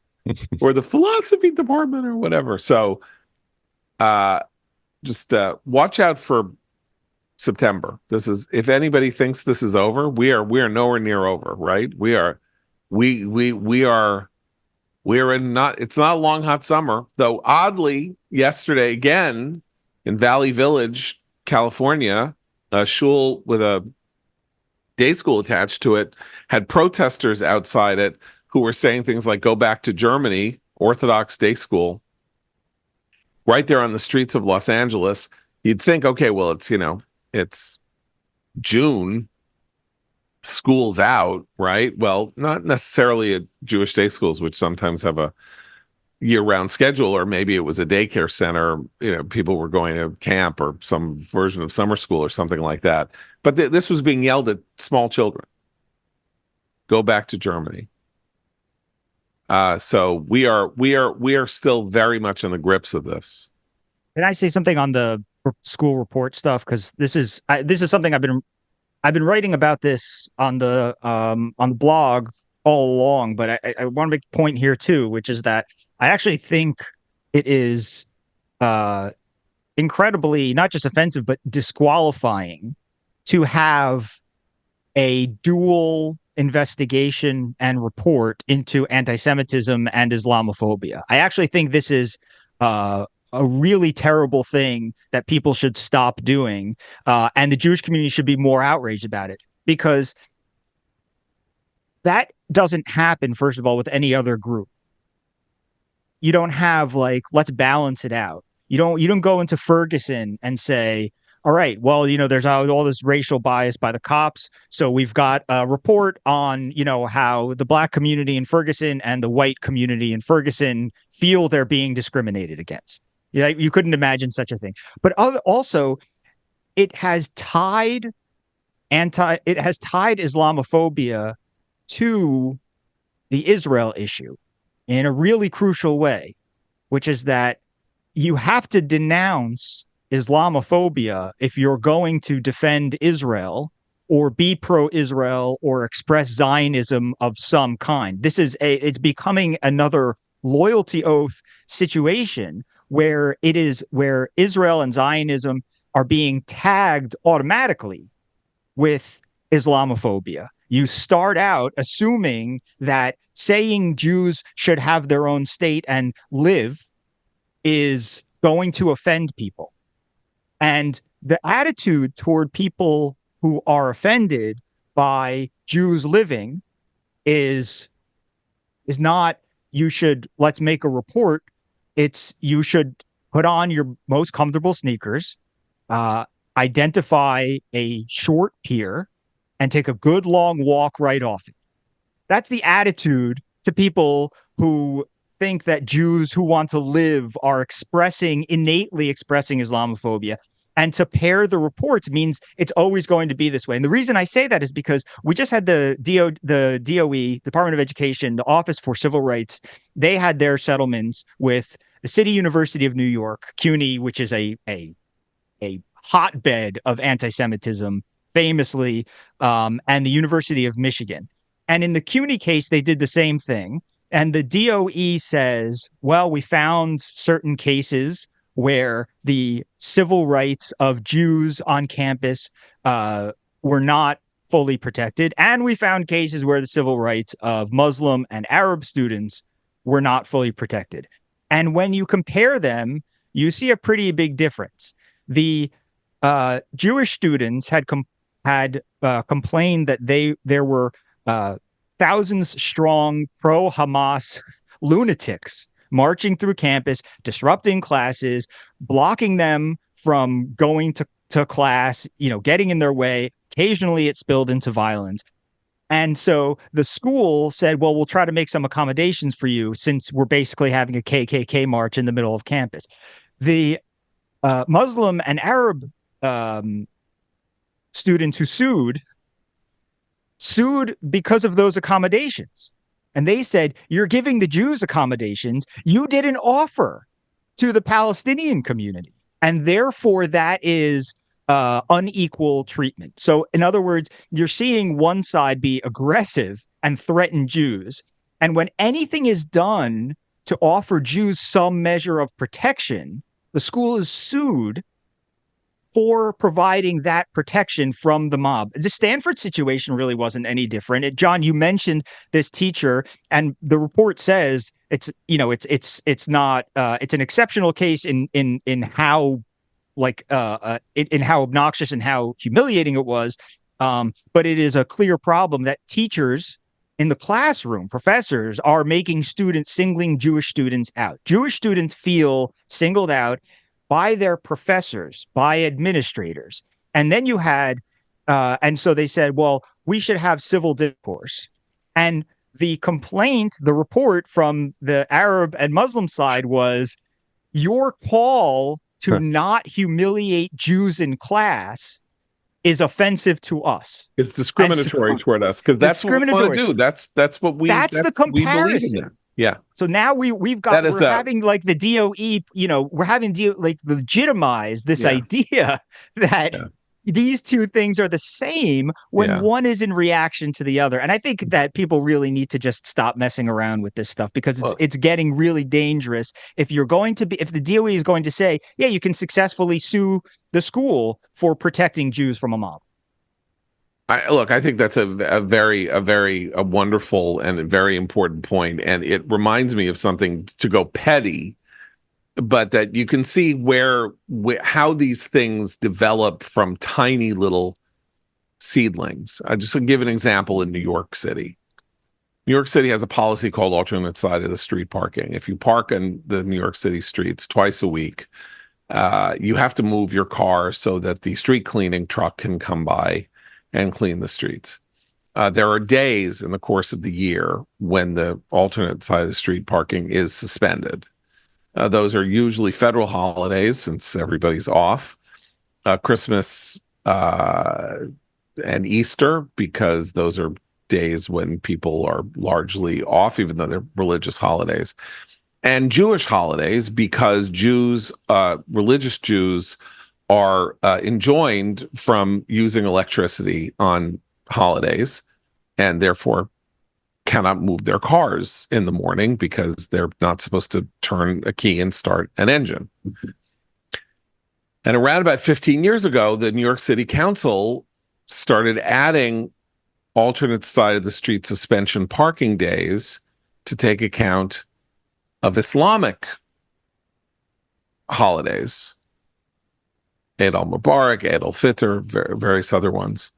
or the philosophy department or whatever. So, just watch out for September. This is, if anybody thinks this is over, we are nowhere near over, right? We are in not, it's not a long hot summer, though oddly, yesterday again in Valley Village, California, a shul with a day school attached to it had protesters outside it who were saying things like go back to Germany, Orthodox day school, right there on the streets of Los Angeles. You'd think, okay, well, it's June, school's out, right? Well, not necessarily at Jewish day schools, which sometimes have a year-round schedule, or maybe it was a daycare center, people were going to camp or some version of summer school or something like that. But this was being yelled at small children. Go back to Germany. So we are still very much in the grips of this. Can I say something on the school report stuff? Because this is something I've been writing about this on the blog all along, but I want to make a point here too, which is that I actually think it is incredibly not just offensive but disqualifying to have a dual investigation and report into anti-Semitism and Islamophobia. I actually think this is a really terrible thing that people should stop doing, and the Jewish community should be more outraged about it, because that doesn't happen, first of all, with any other group. You don't have like, let's balance it out. You don't go into Ferguson and say, all right, well, there's all this racial bias by the cops, so we've got a report on, how the black community in Ferguson and the white community in Ferguson feel they're being discriminated against. You couldn't imagine such a thing. But also, it has tied Islamophobia to the Israel issue in a really crucial way, which is that you have to denounce Islamophobia if you're going to defend Israel or be pro-Israel or express Zionism of some kind. It's becoming another loyalty oath situation where Israel and Zionism are being tagged automatically with Islamophobia. You start out assuming that saying Jews should have their own state and live is going to offend people. And the attitude toward people who are offended by Jews living is not, let's make a report. It's, you should put on your most comfortable sneakers, identify a short pier, and take a good long walk right off it. That's the attitude to people who think that Jews who want to live are innately expressing Islamophobia. And to pair the reports means it's always going to be this way. And the reason I say that is because we just had the DOE, Department of Education, the Office for Civil Rights. They had their settlements with the City University of New York, CUNY, which is a hotbed of anti-Semitism, famously, and the University of Michigan. And in the CUNY case, they did the same thing. And the DOE says, well, we found certain cases where the civil rights of Jews on campus were not fully protected. And we found cases where the civil rights of Muslim and Arab students were not fully protected. And when you compare them, you see a pretty big difference. The Jewish students had complained that there were thousands strong pro-Hamas lunatics marching through campus, disrupting classes, blocking them from going to class, getting in their way. Occasionally it spilled into violence. And so the school said, well, we'll try to make some accommodations for you since we're basically having a KKK march in the middle of campus. The Muslim and Arab students who sued because of those accommodations. And they said, you're giving the Jews accommodations you didn't offer to the Palestinian community. And therefore, that is unequal treatment. So, in other words, you're seeing one side be aggressive and threaten Jews. And when anything is done to offer Jews some measure of protection, the school is sued for providing that protection from the mob. The Stanford situation really wasn't any different. John, you mentioned this teacher, and the report says it's not it's an exceptional case in how in how obnoxious and how humiliating it was. But it is a clear problem that teachers in the classroom, professors, are making students, singling Jewish students out. Jewish students feel singled out by their professors, by administrators. And then you had, and so they said, well, we should have civil discourse. And the complaint, the report from the Arab and Muslim side was, your call to not humiliate Jews in class is offensive to us. It's discriminatory toward us because that's what we want to do. That's what we. That's the comparison. We believe in that. Yeah. So now we're having like the DOE, we're having like legitimize this idea that these two things are the same when one is in reaction to the other. And I think that people really need to just stop messing around with this stuff because it's getting really dangerous. If the DOE is going to say, yeah, you can successfully sue the school for protecting Jews from a mob. I think that's a very wonderful and a very important point, and it reminds me of something, to go petty, but that you can see how these things develop from tiny little seedlings. I just give an example in New York City. New York City has a policy called alternate side of the street parking. If you park in the New York City streets twice a week, you have to move your car so that the street cleaning truck can come by and clean the streets. There are days in the course of the year when the alternate side of the street parking is suspended. Those are usually federal holidays since everybody's off. Christmas and Easter, because those are days when people are largely off, even though they're religious holidays. And Jewish holidays, because religious Jews are enjoined from using electricity on holidays and therefore cannot move their cars in the morning because they're not supposed to turn a key and start an engine. And around about 15 years ago, the New York City Council started adding alternate side of the street suspension parking days to take account of Islamic holidays. Eid al-Mubarak, Eid al-Fitr, various other ones.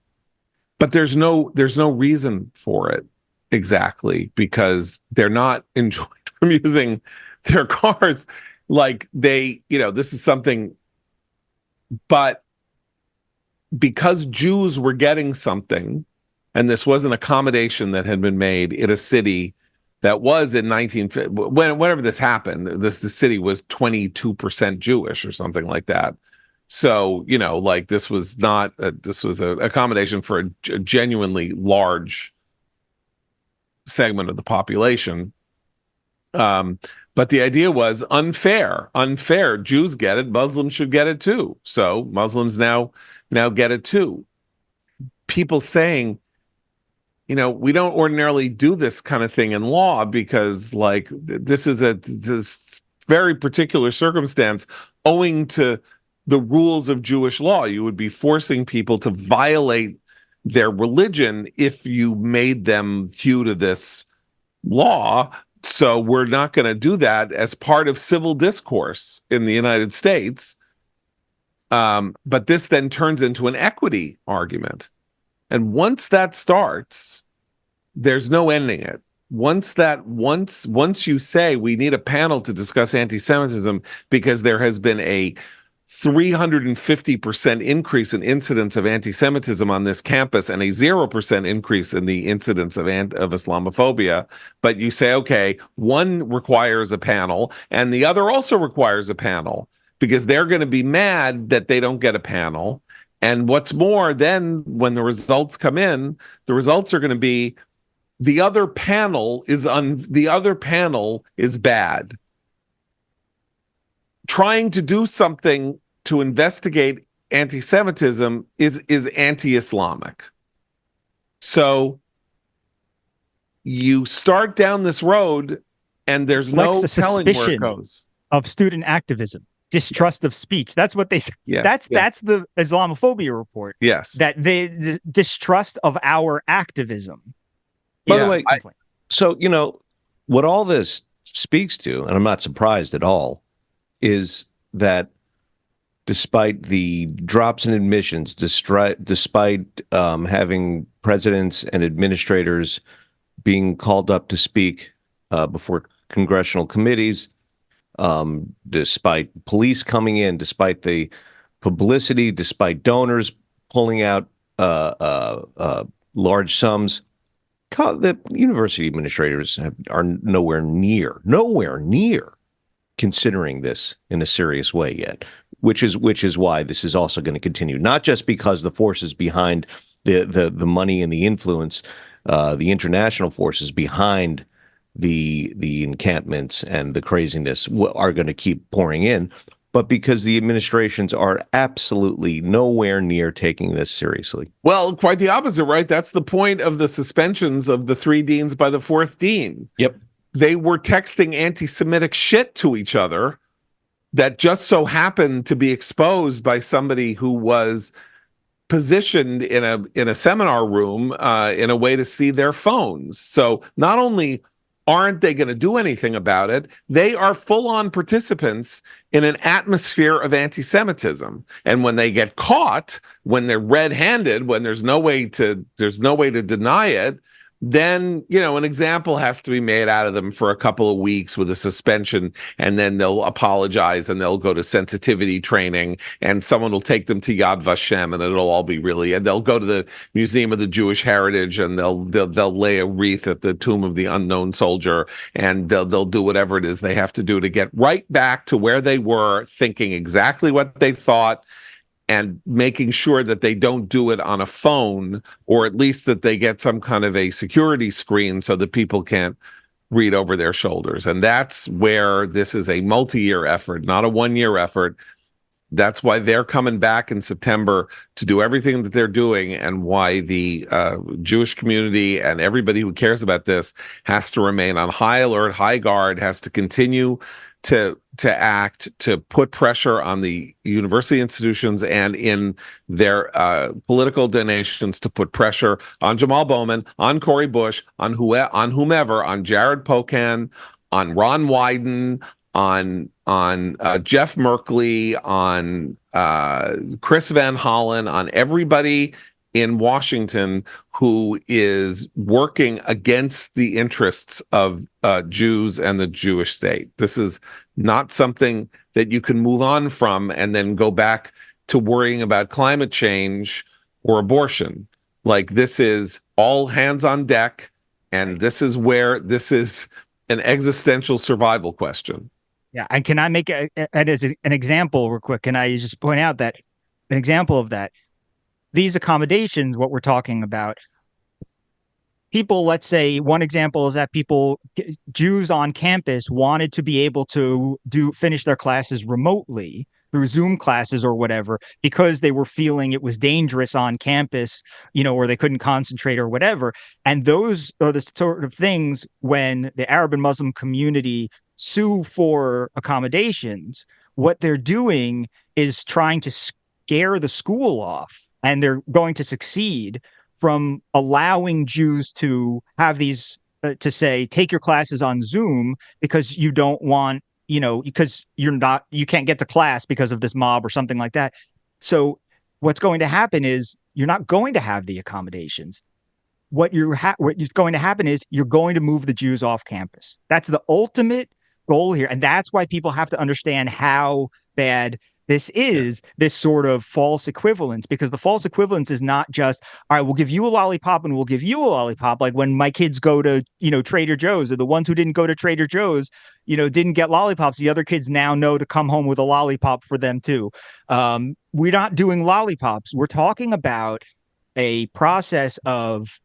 But there's no reason for it exactly, because they're not enjoined from using their cars like this is something, but because Jews were getting something, and this was an accommodation that had been made in a city that was in whenever this happened, the city was 22% Jewish or something like that. So, this was not, this was an accommodation for a genuinely large segment of the population. But the idea was unfair. Jews get it. Muslims should get it too. So Muslims now get it too. People saying, we don't ordinarily do this kind of thing in law because this is this very particular circumstance owing to the rules of Jewish law. You would be forcing people to violate their religion if you made them hew to this law. So we're not going to do that as part of civil discourse in the United States. But this then turns into an equity argument. And once that starts, there's no ending it. Once you say we need a panel to discuss anti-Semitism because there has been a 350% increase in incidents of anti-Semitism on this campus and a 0% increase in the incidents of Islamophobia. But you say, okay, one requires a panel and the other also requires a panel because they're going to be mad that they don't get a panel. And what's more, then when the results come in, the results are going to be the other panel is bad. Trying to do something to investigate anti-Semitism is anti-Islamic. So you start down this road and there's Reflects no the telling where it suspicion goes. of student activism, distrust Yes. of speech. That's what they say. Yes. That's the Islamophobia report. Yes. That the distrust of our activism. By the Yeah, way, so, what all this speaks to, and I'm not surprised at all, is that despite the drops in admissions, despite having presidents and administrators being called up to speak before congressional committees, despite police coming in, despite the publicity, despite donors pulling out large sums, the university administrators are nowhere near considering this in a serious way yet, which is why this is also going to continue, not just because the forces behind the money and the influence, the international forces behind the encampments and the craziness are going to keep pouring in, but because the administrations are absolutely nowhere near taking this seriously. Well, quite the opposite, right? That's the point of the suspensions of the 3 deans by the 4th dean. Yep. They were texting anti-Semitic shit to each other that just so happened to be exposed by somebody who was positioned in a seminar room in a way to see their phones. So not only aren't they going to do anything about it, they are full-on participants in an atmosphere of anti-Semitism. And when they get caught, when they're red-handed, when there's no way to deny it, then, an example has to be made out of them for a couple of weeks with a suspension, and then they'll apologize and they'll go to sensitivity training, and someone will take them to Yad Vashem, and it'll all be and they'll go to the Museum of the Jewish Heritage, and they'll lay a wreath at the tomb of the unknown soldier, and they'll do whatever it is they have to do to get right back to where they were, thinking exactly what they thought, and making sure that they don't do it on a phone, or at least that they get some kind of a security screen so that people can't read over their shoulders. And that's where this is a multi-year effort, not a one-year effort. That's why they're coming back in September to do everything that they're doing, and why the Jewish community and everybody who cares about this has to remain on high alert, high guard, has to continue to act, to put pressure on the university institutions and in their political donations, to put pressure on Jamal Bowman, on Cori Bush, on whomever, on Jared Pocan, on Ron Wyden, on Jeff Merkley, on Chris Van Hollen, on everybody in Washington who is working against the interests of Jews and the Jewish state. This is not something that you can move on from and then go back to worrying about climate change or abortion. Like, this is all hands on deck, and this is an existential survival question. Yeah, and can I make as an example real quick? Can I just point out that an example of that? These accommodations, what we're talking about, people, let's say one example is that Jews on campus wanted to be able to finish their classes remotely through Zoom classes or whatever, because they were feeling it was dangerous on campus, or they couldn't concentrate or whatever. And those are the sort of things when the Arab and Muslim community sue for accommodations, what they're doing is trying to scare the school off. And they're going to succeed from allowing Jews to have these, to say, take your classes on Zoom because you don't want, because you can't get to class because of this mob or something like that. So what's going to happen is you're not going to have the accommodations. What is going to happen is you're going to move the Jews off campus. That's the ultimate goal here. And that's why people have to understand how bad this is, this sort of false equivalence, because the false equivalence is not just, all right, we'll give you a lollipop and we'll give you a lollipop. Like when my kids go to, Trader Joe's, or the ones who didn't go to Trader Joe's, didn't get lollipops. The other kids now know to come home with a lollipop for them too. We're not doing lollipops. We're talking about a process of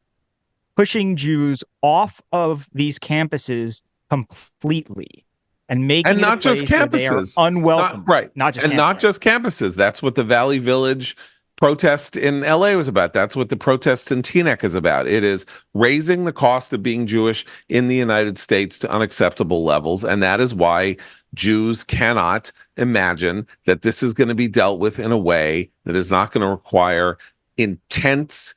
pushing Jews off of these campuses completely. and making And it a not just place where they are campuses. unwelcome. Right. Not just and campuses. not just campuses. That's what the Valley Village protest in LA was about. That's what the protest in Teaneck is about. It is raising the cost of being Jewish in the United States to unacceptable levels. And that is why Jews cannot imagine that this is going to be dealt with in a way that is not going to require intense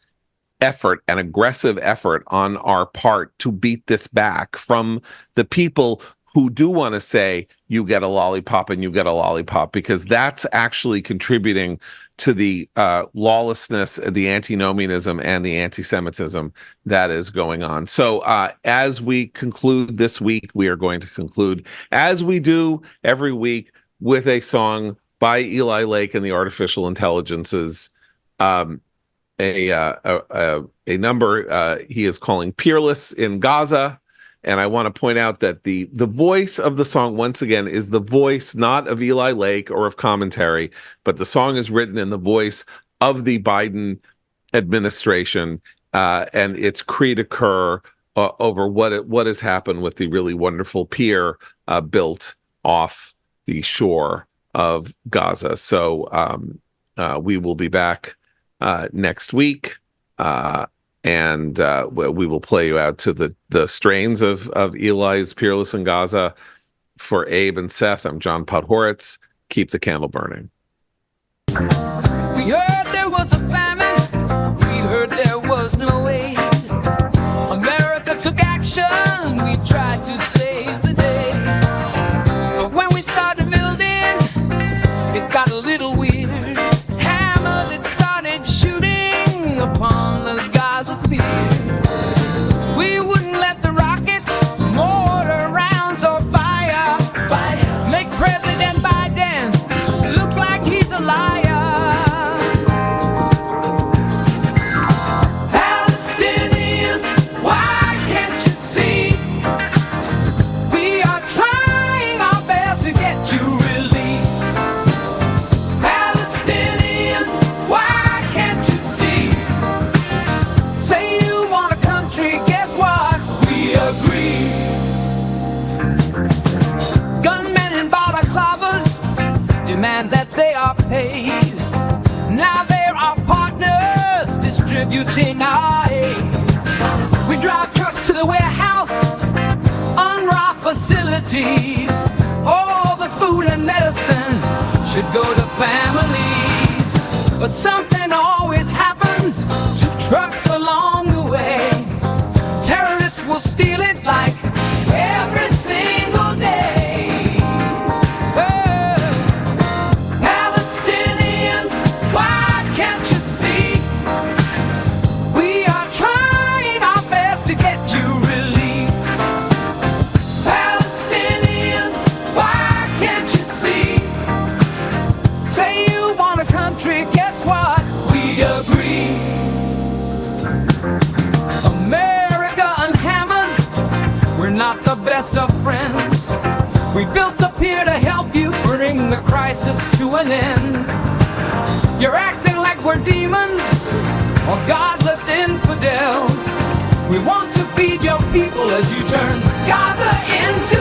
effort and aggressive effort on our part to beat this back from the people who do want to say you get a lollipop and you get a lollipop, because that's actually contributing to the lawlessness, the antinomianism, and the anti-Semitism that is going on. So as we conclude this week, we are going to conclude, as we do every week, with a song by Eli Lake and the Artificial Intelligences, a number he is calling Peerless in Gaza. And I want to point out that the voice of the song, once again, is the voice not of Eli Lake or of commentary, but the song is written in the voice of the Biden administration, and its cri de coeur over what has happened with the really wonderful pier built off the shore of Gaza. So we will be back next week. And we will play you out to the strains of Eli's Peerless in Gaza. For Abe and Seth, I'm John Podhoretz. Keep the candle burning. We heard there was a famine. We heard there was no aid. America took action. We tried to save the day. But when we started building, it got a little weird. Hammers, it started shooting upon the we wouldn't let the rockets, mortar rounds, or fire make President Biden look like he's a liar. Palestinians, why can't you see? We are trying our best to get you relief. Palestinians, why can't you see? Say you want a country, guess what? We agree. Gunmen in balaclavas demand that they are paid. Now they're our partners distributing our aid. We drive trucks to the warehouse, UNRWA facilities. All the food and medicine should go to families. But something always happens to trucks along the way. Terrorists will steal it like every single day. Palestinians, why can't you see? We are trying our best to get you relief. Palestinians, why can't you see? Say you want a country, guess what? We agree. America and hammers, we're not the best of friends. We built the pier to help you bring the crisis to an end. You're acting like we're demons or godless infidels. We want to feed your people as you turn Gaza into